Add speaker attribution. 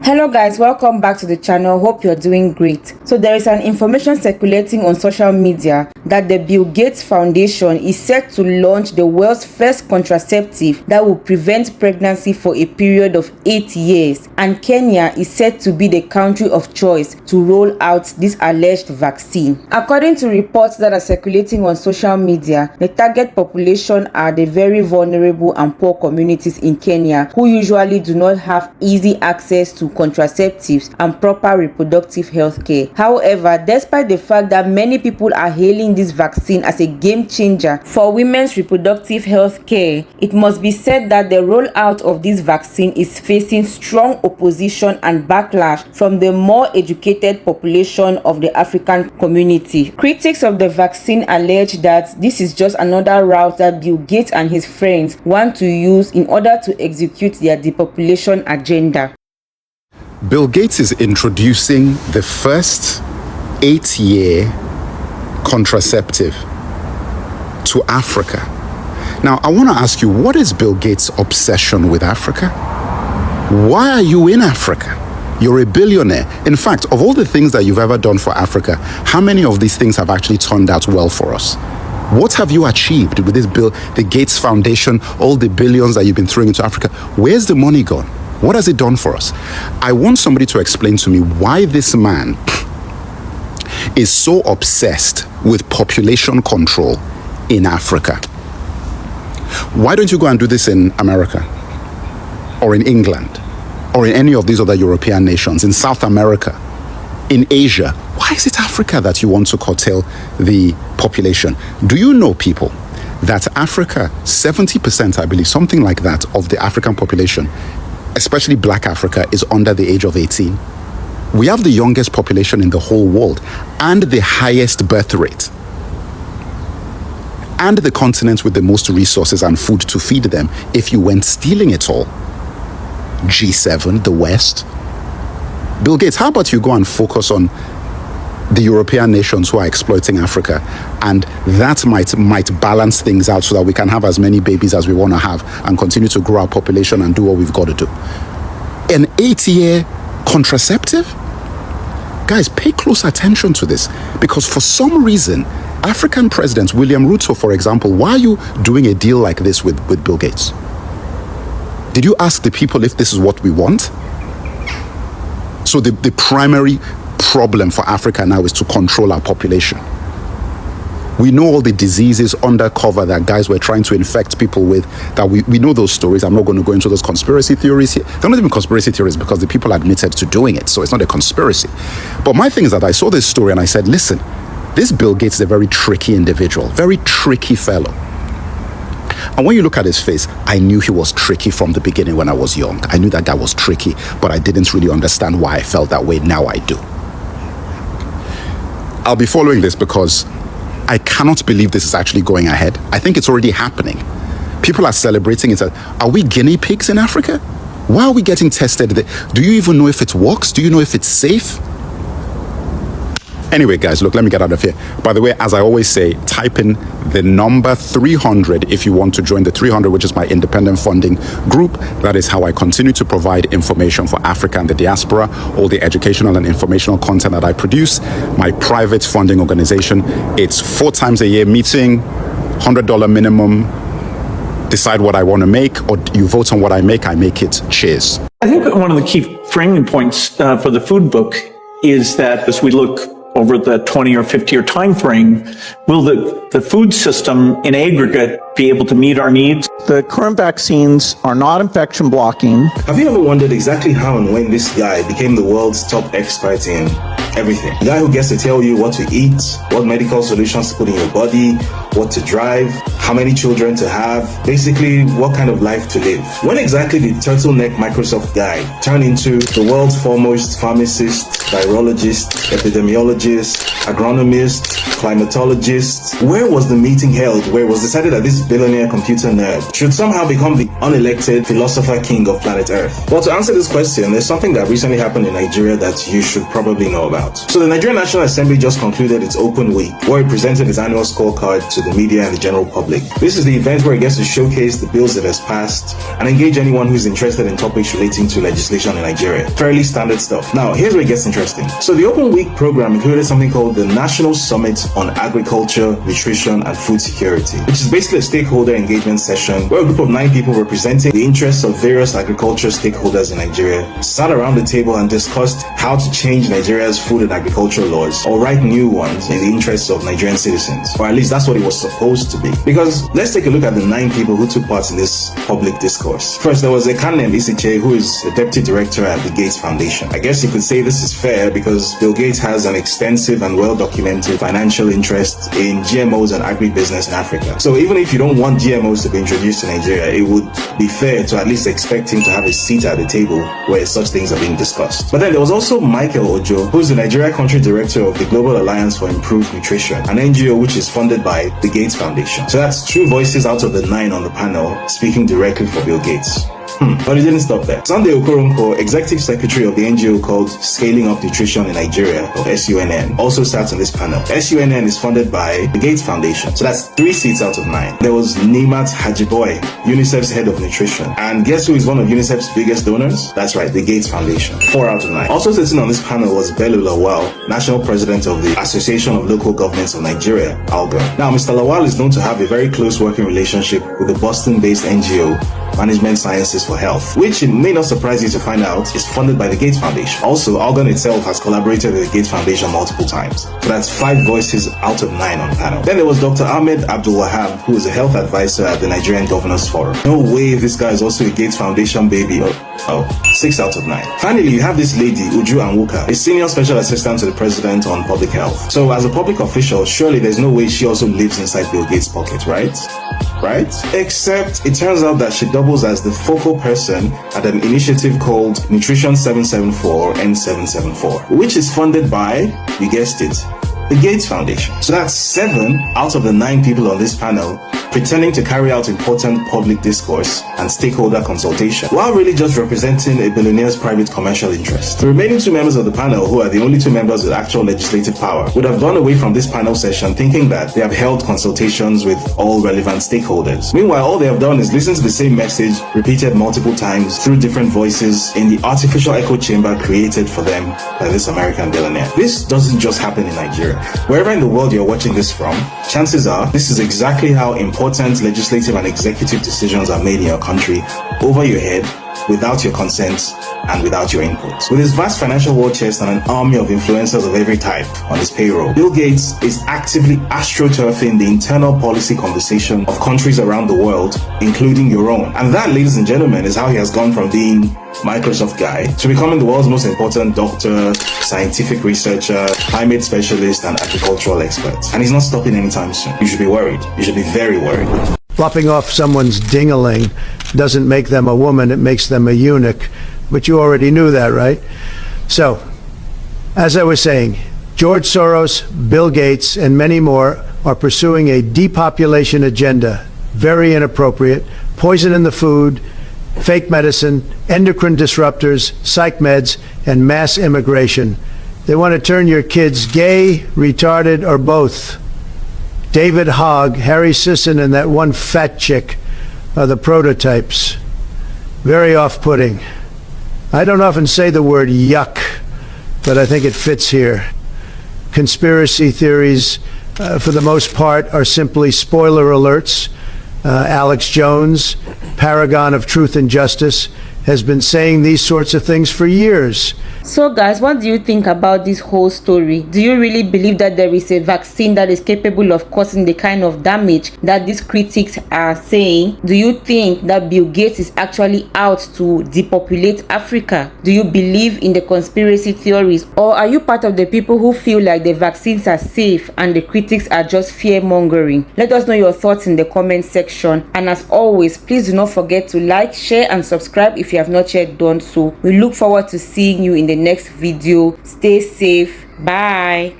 Speaker 1: Hello guys, welcome back to the channel. Hope you're doing great. So there is an information circulating on social media that the Bill Gates Foundation is set to launch the world's first contraceptive that will prevent pregnancy for a period of 8 years, and Kenya is set to be the country of choice to roll out this alleged vaccine. According to reports that are circulating on social media, the target population are the very vulnerable and poor communities in Kenya who usually do not have easy access to contraceptives and proper reproductive health care. However, despite the fact that many people are hailing this vaccine as a game changer for women's reproductive health care, it must be said that the rollout of this vaccine is facing strong opposition and backlash from the more educated population of the African community. Critics of the vaccine allege that this is just another route that Bill Gates and his friends want to use in order to execute their depopulation agenda.
Speaker 2: Bill Gates is introducing the first 8-year contraceptive to Africa. Now, I want to ask you, what is Bill Gates' obsession with Africa? Why are you in Africa? You're a billionaire. In fact, of all the things that you've ever done for Africa, how many of these things have actually turned out well for us? What have you achieved with this bill, the Gates Foundation, all the billions that you've been throwing into Africa? Where's the money gone? What has it done for us? I want somebody to explain to me why this man is so obsessed with population control in Africa. Why don't you go and do this in America or in England or in any of these other European nations, in South America, in Asia? Why is it Africa that you want to curtail the population? Do you know, people, that Africa, 70%, I believe, something like that, of the African population, especially Black Africa, is under the age of 18. We have the youngest population in the whole world and the highest birth rate, and the continent with the most resources and food to feed them if you went stealing it all. G7, the West. Bill Gates, how about you go and focus on the European nations who are exploiting Africa, and that might balance things out so that we can have as many babies as we want to have and continue to grow our population and do what we've got to do. An 8-year contraceptive? Guys, pay close attention to this, because for some reason, African presidents, William Ruto, for example, why are you doing a deal like this with Bill Gates? Did you ask the people if this is what we want? So the primary problem for Africa now is to control our population. We know all the diseases undercover that guys were trying to infect people with, that we know those stories. I'm not going to go into those conspiracy theories here. They're not even conspiracy theories because the people admitted to doing it, so it's not a conspiracy. But my thing is that I saw this story and I said, listen, this Bill Gates is a very tricky individual, very tricky fellow. And when you look at his face, I knew he was tricky from the beginning when I was young. I knew that guy was tricky, but I didn't really understand why I felt that way. Now I do. I'll be following this because I cannot believe this is actually going ahead. I think it's already happening. People are celebrating it. Are we guinea pigs in Africa? Why are we getting tested? Do you even know if it works? Do you know if it's safe? Anyway, guys, look, let me get out of here. By the way, as I always say, type in the number 300 if you want to join the 300, which is my independent funding group. That is how I continue to provide information for Africa and the diaspora, all the educational and informational content that I produce. My private funding organization. It's 4 times a year meeting, $100 minimum. Decide what I want to make, or you vote on what I make it. Cheers.
Speaker 3: I think one of the key framing points for the food book is that as we look over the 20 or 50-year time frame, will the food system in aggregate be able to meet our needs?
Speaker 4: The current vaccines are not infection blocking.
Speaker 5: Have you ever wondered exactly how and when this guy became the world's top expert in everything? The guy who gets to tell you what to eat, what medical solutions to put in your body, what to drive, how many children to have, basically what kind of life to live. When exactly did turtleneck Microsoft guy turn into the world's foremost pharmacist, virologist, epidemiologist, agronomist, climatologists. Where was the meeting held where it was decided that this billionaire computer nerd should somehow become the unelected philosopher king of planet Earth? Well, to answer this question, there's something that recently happened in Nigeria that you should probably know about. So the Nigerian National Assembly just concluded its open week, where it presented its annual scorecard to the media and the general public. This is the event where it gets to showcase the bills it has passed and engage anyone who's interested in topics relating to legislation in Nigeria. Fairly standard stuff. Now, here's where it gets interesting. So the open week program included something called the National Summit on Agriculture, Nutrition and Food Security, which is basically a stakeholder engagement session where a group of 9 people representing the interests of various agriculture stakeholders in Nigeria sat around the table and discussed how to change Nigeria's food and agriculture laws or write new ones in the interests of Nigerian citizens, or at least that's what it was supposed to be. Because let's take a look at the 9 people who took part in this public discourse. First, there was a named Isiche, who is a deputy director at the Gates Foundation. I guess you could say this is fair because Bill Gates has an extensive and well-documented financial interest in GMOs and agribusiness in Africa. So even if you don't want GMOs to be introduced to Nigeria, it would be fair to at least expect him to have a seat at the table where such things are being discussed. But then there was also Michael Ojo, who is the Nigeria country director of the Global Alliance for Improved Nutrition, an NGO which is funded by the Gates Foundation. So that's 2 voices out of the 9 on the panel speaking directly for Bill Gates. But it didn't stop there. Sunday Okoronko, executive secretary of the NGO called Scaling Up Nutrition in Nigeria, or SUNN, also sat on this panel. SUNN is funded by the Gates Foundation. So that's 3 seats out of 9. There was Nimat Hajiboy, UNICEF's head of nutrition. And guess who is one of UNICEF's biggest donors? That's right, the Gates Foundation. 4 out of 9. Also sitting on this panel was Bello Lawal, national president of the Association of Local Governments of Nigeria, ALGA. Now, Mr. Lawal is known to have a very close working relationship with the Boston-based NGO Management Sciences for Health, which it may not surprise you to find out is funded by the Gates Foundation. Also, Algon itself has collaborated with the Gates Foundation multiple times. So that's 5 voices out of 9 on the panel. Then there was Dr. Ahmed Abdul Wahab, who is a health advisor at the Nigerian Governors Forum. No way this guy is also a Gates Foundation baby. 6 out of 9. Finally, you have this lady, Uju Anwuka, a senior special assistant to the president on public health. So as a public official, surely there's no way she also lives inside Bill Gates' pocket, right? Except it turns out that she doubles as the focal person at an initiative called Nutrition 774 N774, which is funded by, you guessed it, the Gates Foundation. So that's 7 out of the 9 people on this panel pretending to carry out important public discourse and stakeholder consultation, while really just representing a billionaire's private commercial interest. The remaining 2 members of the panel, who are the only 2 members with actual legislative power, would have gone away from this panel session thinking that they have held consultations with all relevant stakeholders. Meanwhile, all they have done is listen to the same message repeated multiple times through different voices in the artificial echo chamber created for them by this American billionaire. This doesn't just happen in Nigeria. Wherever in the world you're watching this from, chances are this is exactly how important legislative and executive decisions are made in your country over your head, without your consent and without your input. With his vast financial war chest and an army of influencers of every type on his payroll, Bill Gates is actively astroturfing the internal policy conversation of countries around the world, including your own. And that, ladies and gentlemen, is how he has gone from being Microsoft guy to becoming the world's most important doctor, scientific researcher, climate specialist, and agricultural expert. And he's not stopping anytime soon. You should be worried. You should be very worried.
Speaker 6: Lopping off someone's ding-a-ling doesn't make them a woman, it makes them a eunuch. But you already knew that, right? So, as I was saying, George Soros, Bill Gates, and many more are pursuing a depopulation agenda. Very inappropriate. Poison in the food, fake medicine, endocrine disruptors, psych meds, and mass immigration. They want to turn your kids gay, retarded, or both. David Hogg, Harry Sisson, and that one fat chick are the prototypes. Very off-putting. I don't often say the word yuck, but I think it fits here. Conspiracy theories, for the most part, are simply spoiler alerts. Alex Jones, paragon of truth and justice, has been saying these sorts of things for years.
Speaker 1: So guys, what do you think about this whole story? Do you really believe that there is a vaccine that is capable of causing the kind of damage that these critics are saying? Do you think that Bill Gates is actually out to depopulate Africa? Do you believe in the conspiracy theories? Or are you part of the people who feel like the vaccines are safe and the critics are just fear-mongering? Let us know your thoughts in the comment section. And as always, please do not forget to like, share, and subscribe if you have not yet done so. We look forward to seeing you in the next video. Stay safe. Bye.